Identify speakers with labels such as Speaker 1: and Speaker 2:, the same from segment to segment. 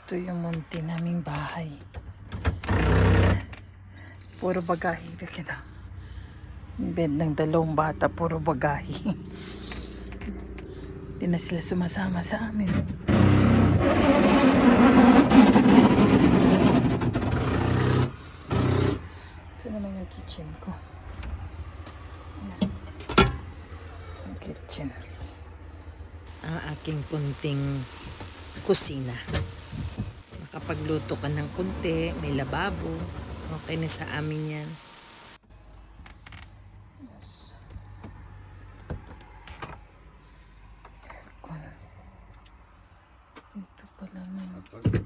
Speaker 1: Ito yung munti naming bahay. Puro bagahe na kita. Bed ng dalawang bata, puro bagahe. Hindi na sila sumasama sa amin. Ito naman yung kitchen ko. Yung kitchen. Ang aking kunting kusina. Makapagluto ka ng kunti, may lababo. Okay na sa amin yan. Yes. Aircon. Dito pala nun.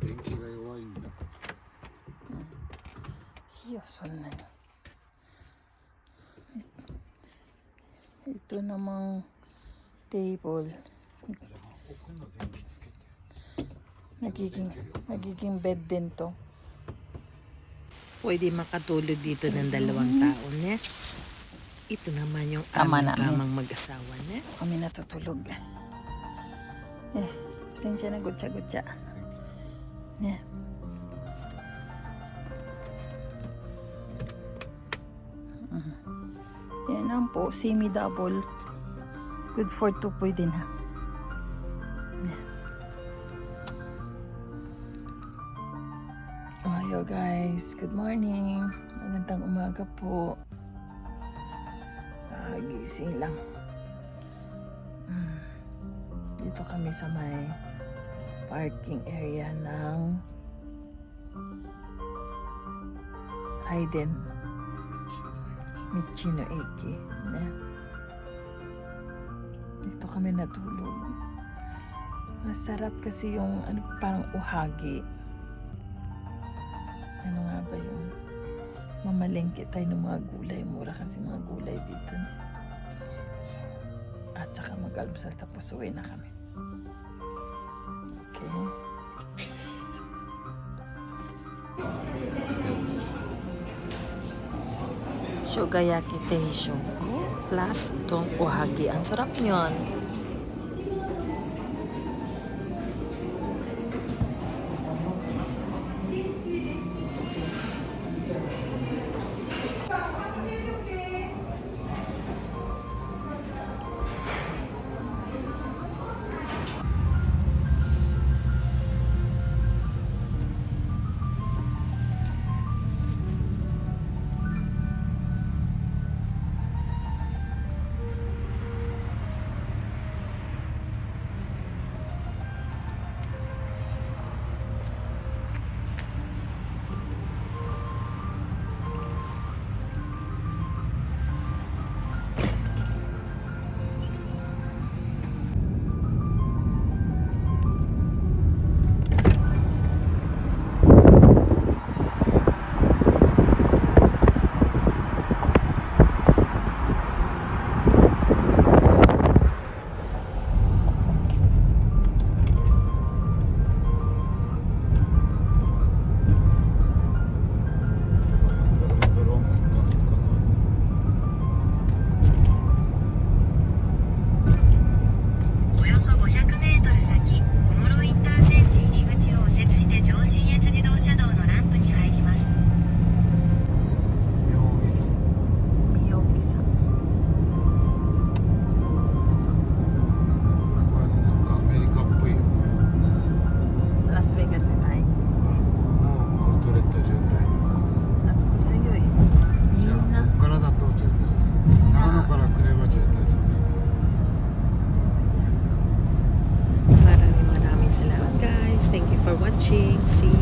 Speaker 2: 電気が弱いんだ。
Speaker 1: Hiyo, na. Ito namang table. Nagiging bed din to. Pwede makatulog dito ng dalawang tao niya. Ito naman yung kamang mag-asawa niya. Kami natutulog. Pasensya na gutsa-gutsa. Yan lang po, semi-double. Good for 2 pwede na. Hello guys, good morning. Magandang umaga po. Gising lang. Dito kami sa may parking area ng Raiden Michino Eki. Dito kami natulog. Masarap kasi yung parang uhagi. Ano nga ba yung mamalengke tayo ng mga gulay. Mura kasi mga gulay dito. At saka mag-almusal tapos uwi na kami. Okay. Shogayaki teishoku plus itong ohagi. Ang sarap nyon. Maraming salamat guys. Thank you for watching. See you.